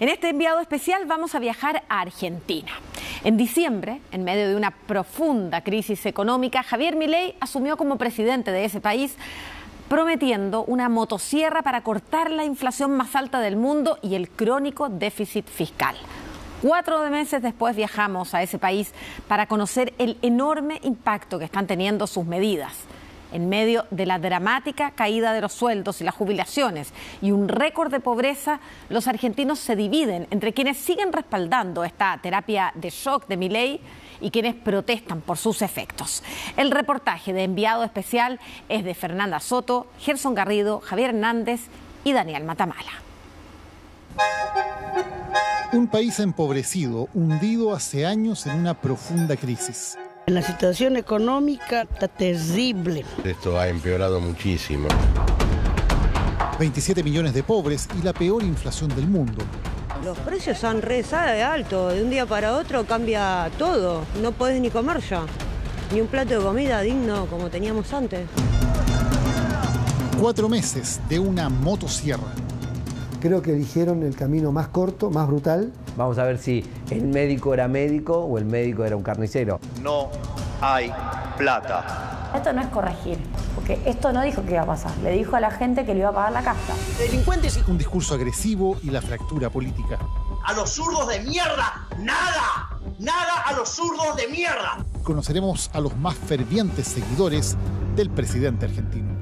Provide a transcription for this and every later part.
En este enviado especial vamos a viajar a Argentina. En diciembre, en medio de una profunda crisis económica, Javier Milei asumió como presidente de ese país, prometiendo una motosierra para cortar la inflación más alta del mundo y el crónico déficit fiscal. 4 meses después viajamos a ese país para conocer el enorme impacto que están teniendo sus medidas. En medio de la dramática caída de los sueldos y las jubilaciones y un récord de pobreza, los argentinos se dividen entre quienes siguen respaldando esta terapia de shock de Milei y quienes protestan por sus efectos. El reportaje de enviado especial es de Fernanda Soto, Gerson Garrido, Javier Hernández y Daniel Matamala. Un país empobrecido, hundido hace años en una profunda crisis. La situación económica está terrible. Esto ha empeorado muchísimo. 27 millones de pobres y la peor inflación del mundo. Los precios son re altos, de un día para otro cambia todo. No podés ni comer ya, ni un plato de comida digno como teníamos antes. 4 meses de una motosierra. Creo que eligieron el camino más corto, más brutal. Vamos a ver si el médico era médico o el médico era un carnicero. No hay plata. Esto no es corregir, porque esto no dijo que iba a pasar. Le dijo a la gente que le iba a pagar la casta. Delincuentes. Un discurso agresivo y la fractura política. A los zurdos de mierda, nada. Nada a los zurdos de mierda. Conoceremos a los más fervientes seguidores del presidente argentino.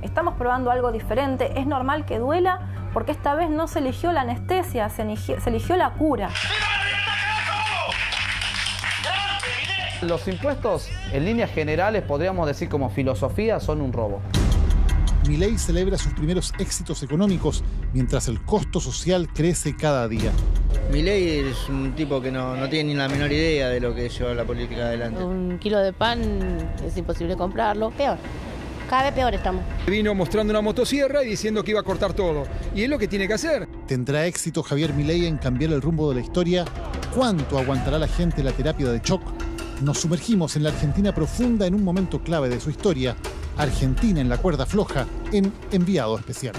Estamos probando algo diferente. Es normal que duela, porque esta vez no se eligió la anestesia, se eligió la cura. Los impuestos, en líneas generales, podríamos decir como filosofía, son un robo. Milei celebra sus primeros éxitos económicos, mientras el costo social crece cada día. Milei es un tipo que no tiene ni la menor idea de lo que lleva la política adelante. Un kilo de pan es imposible comprarlo. Peor. Cada vez peor estamos. Vino mostrando una motosierra y diciendo que iba a cortar todo. Y es lo que tiene que hacer. ¿Tendrá éxito Javier Milei en cambiar el rumbo de la historia? ¿Cuánto aguantará la gente la terapia de shock? Nos sumergimos en la Argentina profunda en un momento clave de su historia. Argentina en la cuerda floja, en Enviado Especial.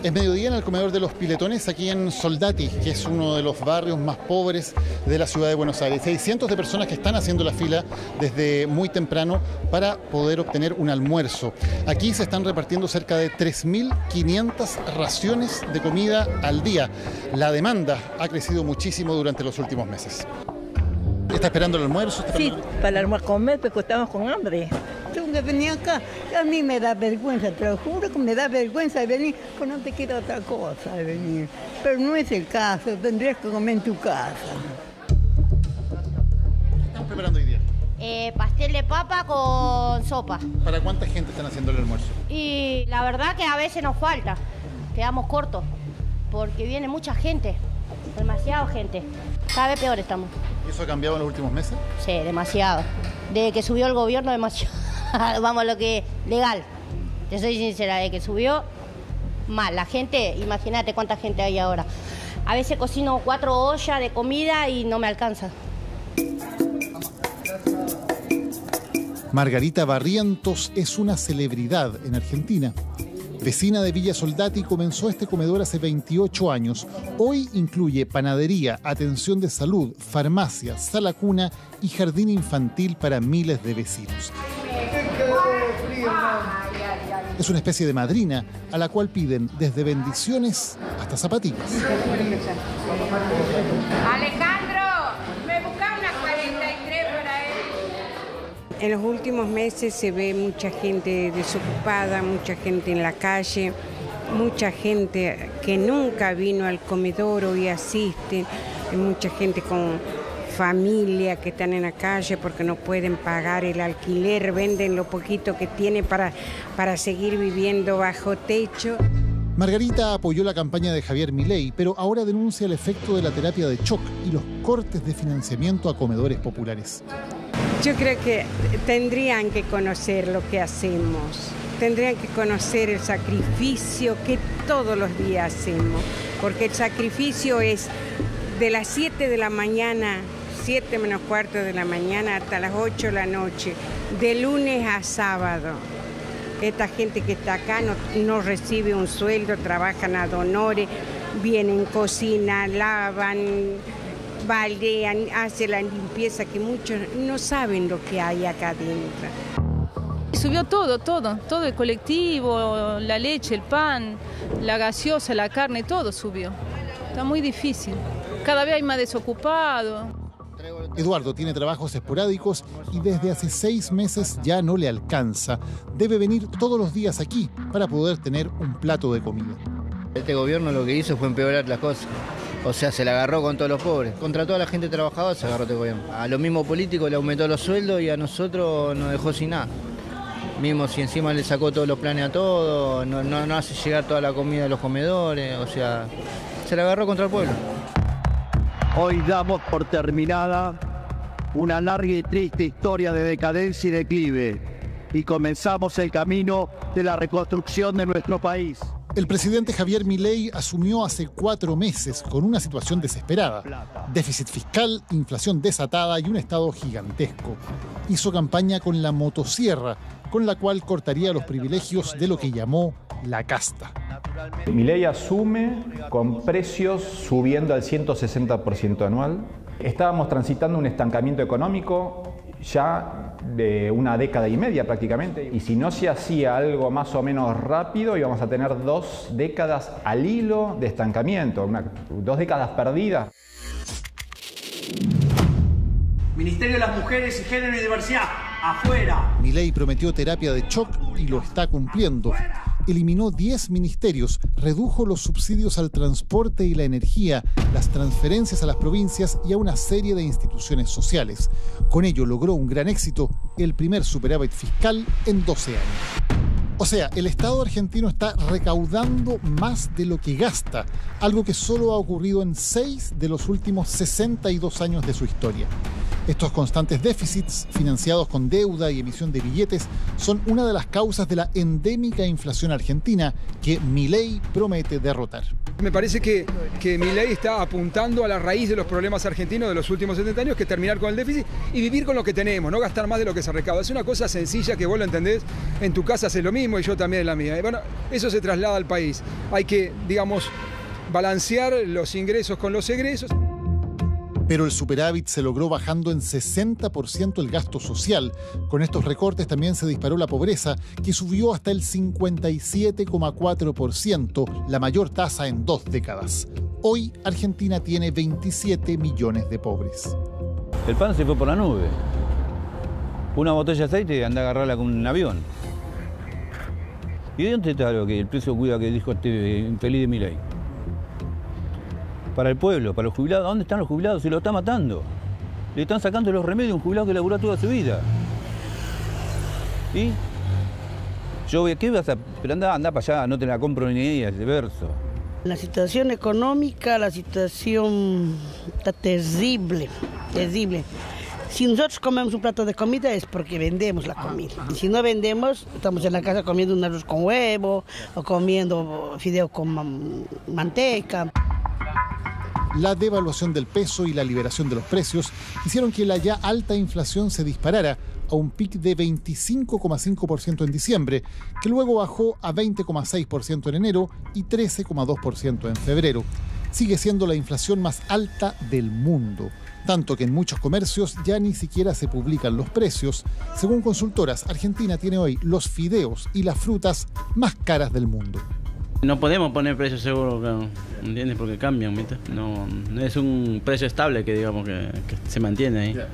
Es mediodía en el comedor de los Piletones, aquí en Soldati, que es uno de los barrios más pobres de la ciudad de Buenos Aires. Hay cientos de personas que están haciendo la fila desde muy temprano para poder obtener un almuerzo. Aquí se están repartiendo cerca de 3.500 raciones de comida al día. La demanda ha crecido muchísimo durante los últimos meses. ¿Está esperando el almuerzo? Sí, para el almuerzo comer, porque estamos con hambre. Tengo que venir acá. A mí me da vergüenza, te lo juro que me da vergüenza de venir, pues no te queda otra cosa de venir. Pero no es el caso, tendrías que comer en tu casa. ¿Qué están preparando hoy día? Pastel de papa con sopa. ¿Para cuánta gente están haciendo el almuerzo? Y la verdad que a veces nos falta, quedamos cortos, porque viene mucha gente, demasiada gente. Cada vez peor estamos. ¿Y eso ha cambiado en los últimos meses? Sí, demasiado. Desde que subió el gobierno, demasiado. Vamos a lo que legal. Te soy sincera, desde que subió, mal. La gente, imagínate cuánta gente hay ahora. A veces cocino 4 ollas de comida y no me alcanza. Margarita Barrientos es una celebridad en Argentina. Vecina de Villa Soldati, comenzó este comedor hace 28 años. Hoy incluye panadería, atención de salud, farmacia, sala cuna y jardín infantil para miles de vecinos. Es una especie de madrina a la cual piden desde bendiciones hasta zapatillas. Alejandro, me busca una 43 para él. En los últimos meses se ve mucha gente desocupada, mucha gente en la calle, mucha gente que nunca vino al comedor hoy asiste, mucha gente con familia que están en la calle porque no pueden pagar el alquiler, venden lo poquito que tienen para seguir viviendo bajo techo. Margarita apoyó la campaña de Javier Milei, pero ahora denuncia el efecto de la terapia de shock y los cortes de financiamiento a comedores populares. Yo creo que tendrían que conocer lo que hacemos. tendrían que conocer el sacrificio que todos los días hacemos, porque el sacrificio es de las 7 de la mañana, 7 menos cuarto de la mañana hasta las 8 de la noche, de lunes a sábado. Esta gente que está acá no recibe un sueldo, trabajan ad honorem, vienen, cocinan, lavan, baldean, hacen la limpieza, que muchos no saben lo que hay acá adentro. Subió todo el colectivo, la leche, el pan, la gaseosa, la carne, todo subió. Está muy difícil. Cada vez hay más desocupados. Eduardo tiene trabajos esporádicos y desde hace 6 meses ya no le alcanza. Debe venir todos los días aquí para poder tener un plato de comida. Este gobierno lo que hizo fue empeorar las cosas. O sea, se la agarró con todos los pobres. Contra toda la gente trabajadora se agarró este gobierno. A los mismos políticos le aumentó los sueldos y a nosotros nos dejó sin nada. Mismo si encima le sacó todos los planes a todos, no hace llegar toda la comida a los comedores, o sea, se la agarró contra el pueblo. Hoy damos por terminada una larga y triste historia de decadencia y declive y comenzamos el camino de la reconstrucción de nuestro país. El presidente Javier Milei asumió hace 4 meses con una situación desesperada. Déficit fiscal, inflación desatada y un Estado gigantesco. Hizo campaña con la motosierra, con la cual cortaría los privilegios de lo que llamó la casta. Milei asume con precios subiendo al 160% anual. Estábamos transitando un estancamiento económico ya de una década y media prácticamente. Y si no se hacía algo más o menos rápido, íbamos a tener 2 décadas al hilo de estancamiento, 2 décadas perdidas. Ministerio de las Mujeres y Género y Diversidad, afuera. Milei prometió terapia de shock y lo está cumpliendo. Eliminó 10 ministerios, redujo los subsidios al transporte y la energía, las transferencias a las provincias y a una serie de instituciones sociales. Con ello logró un gran éxito, el primer superávit fiscal en 12 años. O sea, el Estado argentino está recaudando más de lo que gasta, algo que solo ha ocurrido en 6 de los últimos 62 años de su historia. Estos constantes déficits, financiados con deuda y emisión de billetes, son una de las causas de la endémica inflación argentina que Milei promete derrotar. Me parece que Milei está apuntando a la raíz de los problemas argentinos de los últimos 70 años, que es terminar con el déficit y vivir con lo que tenemos, no gastar más de lo que se recauda. Es una cosa sencilla que vos lo entendés, en tu casa haces lo mismo y yo también en la mía. Bueno, eso se traslada al país. Hay que, digamos, balancear los ingresos con los egresos. Pero el superávit se logró bajando en 60% el gasto social. Con estos recortes también se disparó la pobreza, que subió hasta el 57,4%, la mayor tasa en 2 décadas. Hoy Argentina tiene 27 millones de pobres. El pan se fue por la nube. Una botella de aceite y anda a agarrarla con un avión. ¿Y de dónde está lo que el precio cuida que dijo este infeliz de Milei? Para el pueblo, para los jubilados. ¿Dónde están los jubilados? Se lo está matando. Le están sacando los remedios a un jubilado que laburó toda su vida. ¿Y? Yo voy, ¿qué vas a...? Pero anda para allá, no te la compro ni idea, ese verso. La situación económica, la situación está terrible, terrible. Si nosotros comemos un plato de comida es porque vendemos la comida. Y si no vendemos, estamos en la casa comiendo un arroz con huevo o comiendo fideo con manteca. La devaluación del peso y la liberación de los precios hicieron que la ya alta inflación se disparara a un pic de 25,5% en diciembre, que luego bajó a 20,6% en enero y 13,2% en febrero. Sigue siendo la inflación más alta del mundo, tanto que en muchos comercios ya ni siquiera se publican los precios. Según consultoras, Argentina tiene hoy los fideos y las frutas más caras del mundo. No podemos poner precios seguros, ¿entiendes? Porque cambian, ¿viste? No es un precio estable que digamos que se mantiene ahí. Yeah.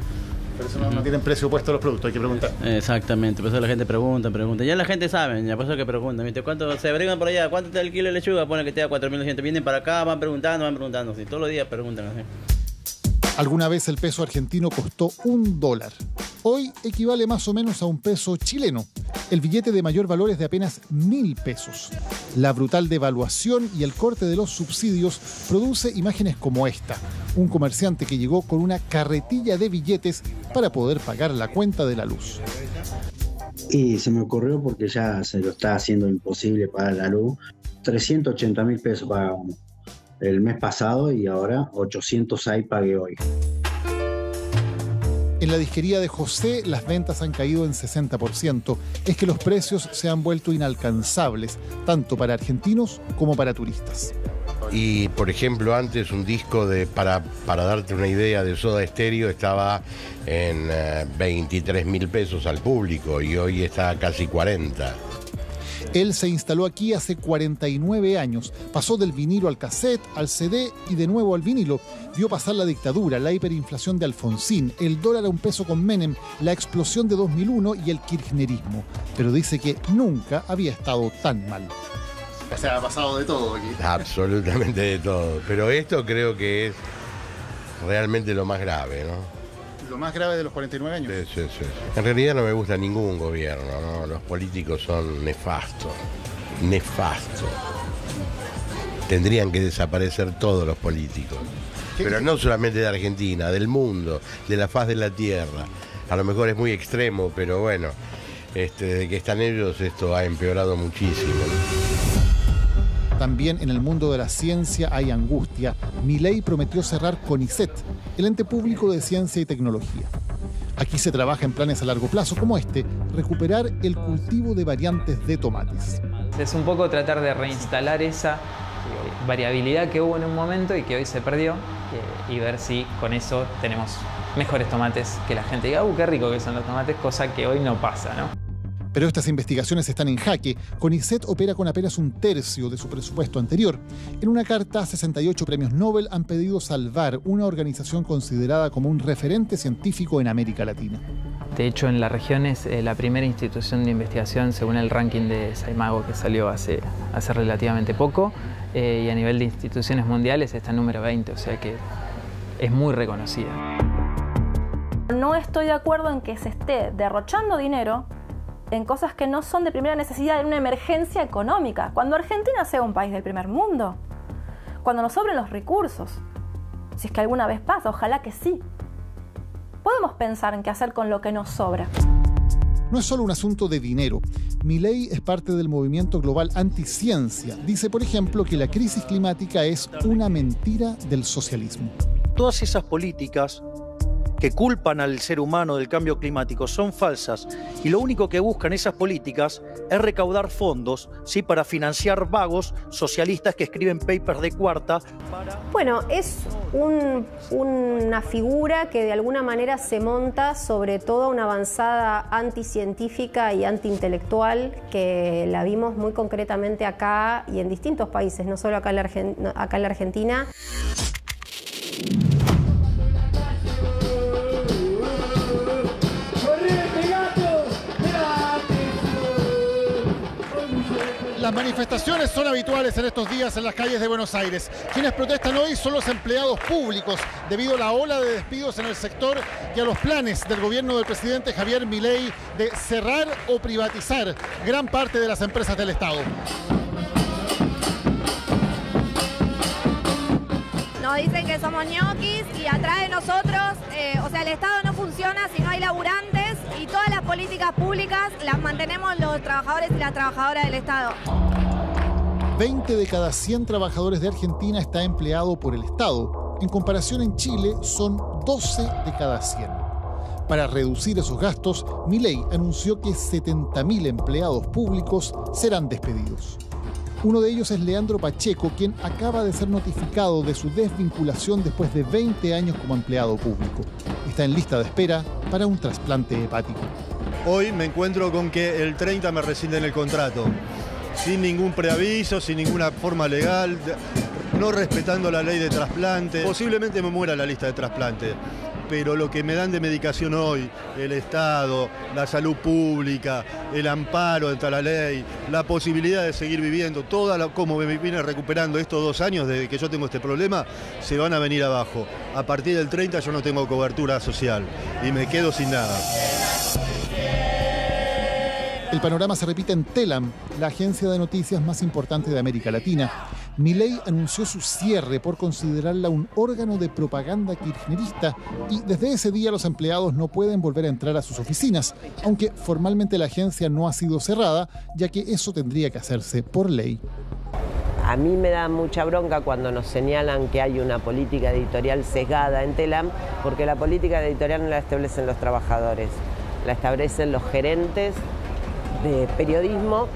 Pero eso no tienen precio puesto los productos, hay que preguntar. Exactamente, por eso la gente pregunta. Ya la gente sabe, ya por eso que preguntan, ¿viste? ¿Cuánto se averiguan por allá? ¿Cuánto está el kilo de lechuga? Pone que te da 4.200. Vienen para acá, van preguntando, sí, todos los días preguntan así. Alguna vez el peso argentino costó $1. Hoy equivale más o menos a un peso chileno. El billete de mayor valor es de apenas 1.000 pesos. La brutal devaluación y el corte de los subsidios produce imágenes como esta. Un comerciante que llegó con una carretilla de billetes para poder pagar la cuenta de la luz. Y se me ocurrió porque ya se lo está haciendo imposible pagar la luz. 380.000 pesos pagábamos el mes pasado y ahora 806 pagué hoy. En la disquería de José las ventas han caído en 60%. Es que los precios se han vuelto inalcanzables, tanto para argentinos como para turistas. Y, por ejemplo, antes un disco para darte una idea de Soda Stereo estaba en 23.000 pesos al público y hoy está a casi 40. Él se instaló aquí hace 49 años. Pasó del vinilo al cassette, al CD y de nuevo al vinilo. Vio pasar la dictadura, la hiperinflación de Alfonsín, el dólar a $1 con Menem, la explosión de 2001 y el kirchnerismo. Pero dice que nunca había estado tan mal. O sea, ha pasado de todo aquí. Absolutamente de todo. Pero esto creo que es realmente lo más grave, ¿no? Lo más grave de los 49 años. Sí. En realidad no me gusta ningún gobierno, ¿no? Los políticos son nefastos. Tendrían que desaparecer todos los políticos. Pero no solamente de Argentina, del mundo, de la faz de la tierra. A lo mejor es muy extremo, pero bueno, desde que están ellos esto ha empeorado muchísimo, ¿no? También en el mundo de la ciencia hay angustia. Milei prometió cerrar CONICET, el ente público de ciencia y tecnología. Aquí se trabaja en planes a largo plazo como recuperar el cultivo de variantes de tomates. Es un poco tratar de reinstalar esa variabilidad que hubo en un momento y que hoy se perdió y ver si con eso tenemos mejores tomates, que la gente diga, qué rico que son los tomates, cosa que hoy no pasa, ¿no? Pero estas investigaciones están en jaque. CONICET opera con apenas 1/3 de su presupuesto anterior. En una carta, 68 premios Nobel han pedido salvar una organización considerada como un referente científico en América Latina. De hecho, en la región es la primera institución de investigación según el ranking de Saimago que salió hace relativamente poco. Y a nivel de instituciones mundiales está en número 20, o sea que es muy reconocida. No estoy de acuerdo en que se esté derrochando dinero en cosas que no son de primera necesidad en una emergencia económica. Cuando Argentina sea un país del primer mundo, cuando nos sobren los recursos, si es que alguna vez pasa, ojalá que sí, podemos pensar en qué hacer con lo que nos sobra. No es solo un asunto de dinero. Milei es parte del movimiento global anticiencia. Dice, por ejemplo, que la crisis climática es una mentira del socialismo. Todas esas políticas que culpan al ser humano del cambio climático son falsas y lo único que buscan esas políticas es recaudar fondos, ¿sí?, para financiar vagos socialistas que escriben papers de cuarta. Bueno, es una figura que de alguna manera se monta sobre toda una avanzada anticientífica y antiintelectual que la vimos muy concretamente acá y en distintos países, no solo acá en la Argentina. Las manifestaciones son habituales en estos días en las calles de Buenos Aires. Quienes protestan hoy son los empleados públicos, debido a la ola de despidos en el sector y a los planes del gobierno del presidente Javier Milei de cerrar o privatizar gran parte de las empresas del Estado. Nos dicen que somos ñoquis y atrás de nosotros, el Estado no funciona si no hay laburantes y todas las políticas públicas las mantenemos los trabajadores y las trabajadoras del Estado. 20 de cada 100 trabajadores de Argentina está empleado por el Estado. En comparación, en Chile son 12 de cada 100. Para reducir esos gastos, Milei anunció que 70.000 empleados públicos serán despedidos. Uno de ellos es Leandro Pacheco, quien acaba de ser notificado de su desvinculación después de 20 años como empleado público. Está en lista de espera para un trasplante hepático. Hoy me encuentro con que el 30 me rescinden el contrato, sin ningún preaviso, sin ninguna forma legal, no respetando la ley de trasplante. Posiblemente me muera la lista de trasplante, pero lo que me dan de medicación hoy, el Estado, la salud pública, el amparo ante la ley, la posibilidad de seguir viviendo, como me vine recuperando estos 2 años desde que yo tengo este problema, se van a venir abajo. A partir del 30 yo no tengo cobertura social y me quedo sin nada. El panorama se repite en Telam, la agencia de noticias más importante de América Latina. Milei anunció su cierre por considerarla un órgano de propaganda kirchnerista y desde ese día los empleados no pueden volver a entrar a sus oficinas, aunque formalmente la agencia no ha sido cerrada, ya que eso tendría que hacerse por ley. A mí me da mucha bronca cuando nos señalan que hay una política editorial sesgada en Telam, porque la política editorial no la establecen los trabajadores, la establecen los gerentes de periodismo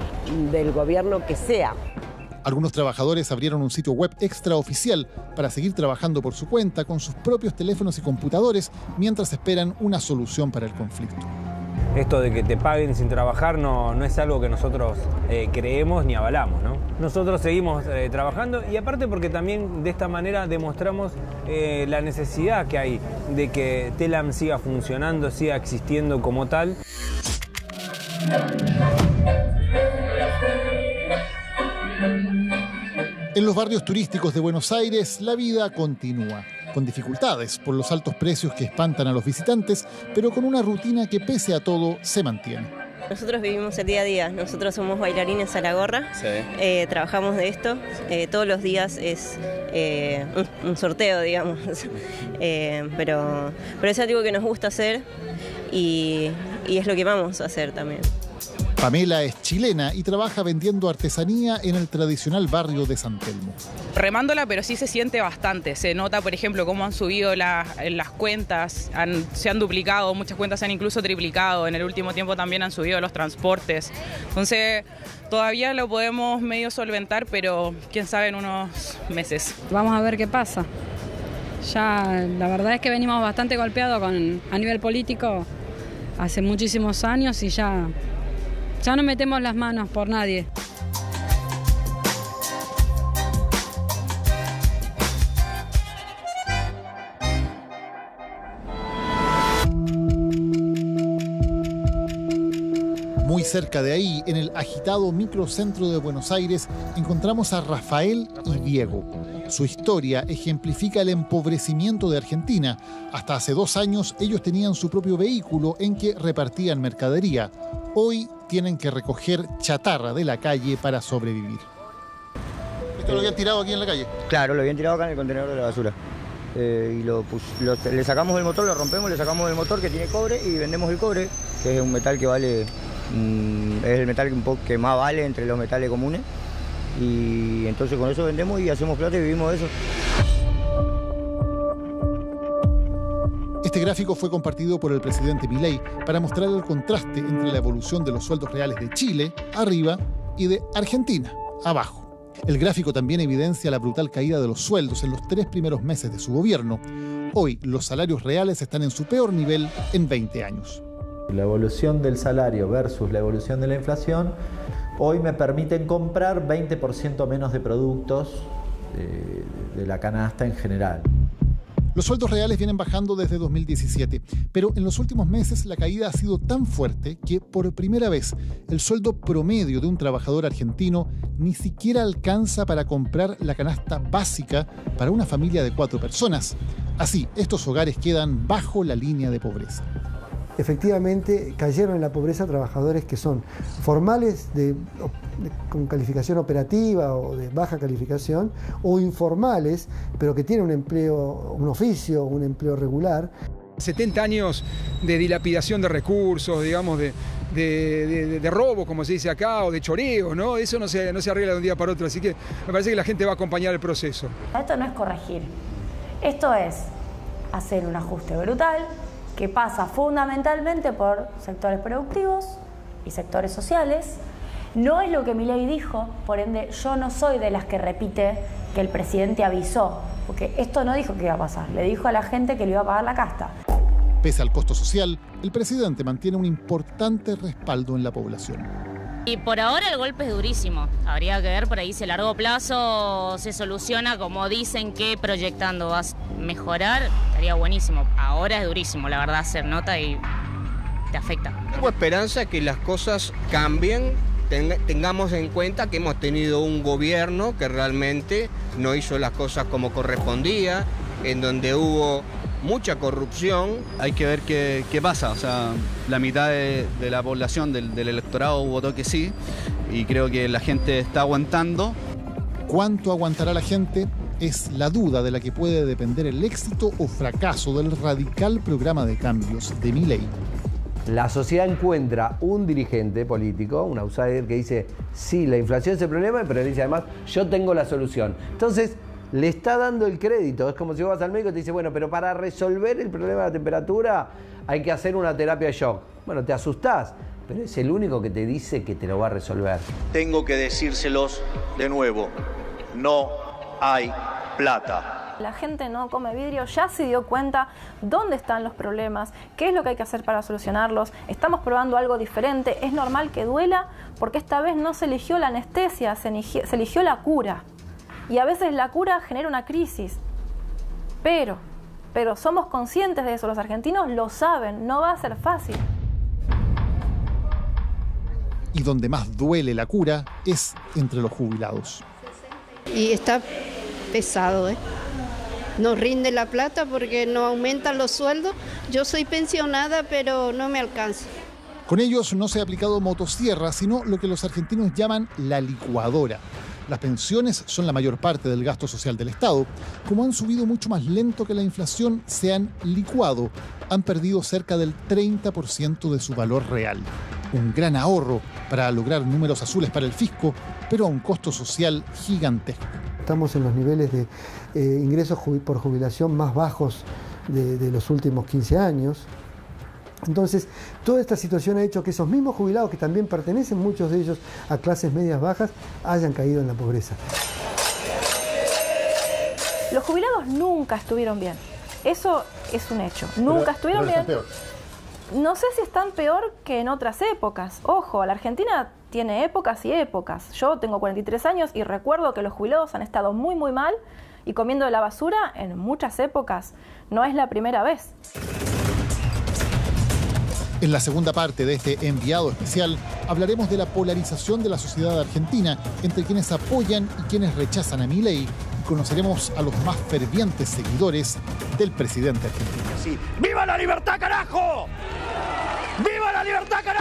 del gobierno que sea. Algunos trabajadores abrieron un sitio web extraoficial para seguir trabajando por su cuenta con sus propios teléfonos y computadores mientras esperan una solución para el conflicto. Esto de que te paguen sin trabajar no es algo que nosotros creemos ni avalamos, ¿no? Nosotros seguimos trabajando y aparte porque también de esta manera demostramos la necesidad que hay de que Telam siga funcionando, siga existiendo como tal. En los barrios turísticos de Buenos Aires, la vida continúa, con dificultades por los altos precios que espantan a los visitantes, pero con una rutina que pese a todo se mantiene. Nosotros vivimos el día a día, nosotros somos bailarines a la gorra, sí. Trabajamos de esto, todos los días es un sorteo, digamos, pero es algo que nos gusta hacer y es lo que vamos a hacer también. Pamela es chilena y trabaja vendiendo artesanía en el tradicional barrio de San Telmo. Remándola, pero sí se siente bastante. Se nota, por ejemplo, cómo han subido las cuentas, se han duplicado, muchas cuentas se han incluso triplicado. En el último tiempo también han subido los transportes. Entonces, todavía lo podemos medio solventar, pero quién sabe en unos meses. Vamos a ver qué pasa. Ya, la verdad es que venimos bastante golpeados a nivel político hace muchísimos años y ya no metemos las manos por nadie. Muy cerca de ahí, en el agitado microcentro de Buenos Aires, encontramos a Rafael y Diego. Su historia ejemplifica el empobrecimiento de Argentina. Hasta hace 2 años ellos tenían su propio vehículo en que repartían mercadería. Hoy tienen que recoger chatarra de la calle para sobrevivir. ¿Esto lo habían tirado aquí en la calle? Claro, lo habían tirado acá en el contenedor de la basura. Y le sacamos el motor, lo rompemos, le sacamos el motor que tiene cobre y vendemos el cobre, que es un metal que vale, es el metal que más vale entre los metales comunes. Y entonces con eso vendemos y hacemos plata y vivimos de eso. Este gráfico fue compartido por el presidente Milei para mostrar el contraste entre la evolución de los sueldos reales de Chile, arriba, y de Argentina, abajo. El gráfico también evidencia la brutal caída de los sueldos en los 3 primeros meses de su gobierno. Hoy, los salarios reales están en su peor nivel en 20 años. La evolución del salario versus la evolución de la inflación hoy me permiten comprar 20% menos de productos de la canasta en general. Los sueldos reales vienen bajando desde 2017, pero en los últimos meses la caída ha sido tan fuerte que por primera vez el sueldo promedio de un trabajador argentino ni siquiera alcanza para comprar la canasta básica para una familia de 4 personas. Así, estos hogares quedan bajo la línea de pobreza. Efectivamente cayeron en la pobreza trabajadores que son formales con calificación operativa o de baja calificación, o informales, pero que tienen un empleo, un oficio, un empleo regular. 70 años de dilapidación de recursos, digamos, de robo, como se dice acá, o de choreo, ¿no? Eso no se arregla de un día para otro, así que me parece que la gente va a acompañar el proceso. Esto no es corregir, esto es hacer un ajuste brutal, que pasa fundamentalmente por sectores productivos y sectores sociales. No es lo que Milei dijo, por ende yo no soy de las que repite que el presidente avisó, porque esto no dijo que iba a pasar, le dijo a la gente que le iba a pagar la casta. Pese al costo social, el presidente mantiene un importante respaldo en la población. Y por ahora el golpe es durísimo. Habría que ver por ahí si a largo plazo se soluciona como dicen que proyectando va a mejorar. Estaría buenísimo. Ahora es durísimo, la verdad, hacer nota y te afecta. Tengo esperanza que las cosas cambien. Tengamos en cuenta que hemos tenido un gobierno que realmente no hizo las cosas como correspondía, en donde hubo mucha corrupción. Hay que ver qué pasa, o sea, la mitad de la población del electorado votó que sí y creo que la gente está aguantando. ¿Cuánto aguantará la gente? Es la duda de la que puede depender el éxito o fracaso del radical programa de cambios de Milei. La sociedad encuentra un dirigente político, un outsider, que dice, sí, la inflación es el problema, pero dice además, yo tengo la solución. Entonces, le está dando el crédito. Es como si vos vas al médico y te dice, bueno, pero para resolver el problema de la temperatura hay que hacer una terapia de shock. Bueno, te asustás, pero es el único que te dice que te lo va a resolver. Tengo que decírselos de nuevo, no hay plata. La gente no come vidrio, ya se dio cuenta dónde están los problemas, qué es lo que hay que hacer para solucionarlos. Estamos probando algo diferente, es normal que duela porque esta vez no se eligió la anestesia, se eligió la cura. Y a veces la cura genera una crisis, pero somos conscientes de eso, los argentinos lo saben, no va a ser fácil. Y donde más duele la cura es entre los jubilados. Y está pesado, no rinde la plata porque no aumentan los sueldos. Yo soy pensionada, pero no me alcanza. Con ellos no se ha aplicado motosierra, sino lo que los argentinos llaman la licuadora. Las pensiones son la mayor parte del gasto social del Estado. Como han subido mucho más lento que la inflación, se han licuado. Han perdido cerca del 30% de su valor real. Un gran ahorro para lograr números azules para el fisco, pero a un costo social gigantesco. Estamos en los niveles de ingresos por jubilación más bajos de los últimos 15 años. Entonces, toda esta situación ha hecho que esos mismos jubilados, que también pertenecen muchos de ellos a clases medias bajas, hayan caído en la pobreza. Los jubilados nunca estuvieron bien. Eso es un hecho. Nunca estuvieron bien. No sé si están peor que en otras épocas. Ojo, la Argentina tiene épocas y épocas. Yo tengo 43 años y recuerdo que los jubilados han estado muy mal y comiendo de la basura en muchas épocas. No es la primera vez. En la segunda parte de este enviado especial hablaremos de la polarización de la sociedad argentina entre quienes apoyan y quienes rechazan a Milei, y conoceremos a los más fervientes seguidores del presidente argentino. Sí. ¡Viva la libertad, carajo! ¡Viva la libertad, carajo!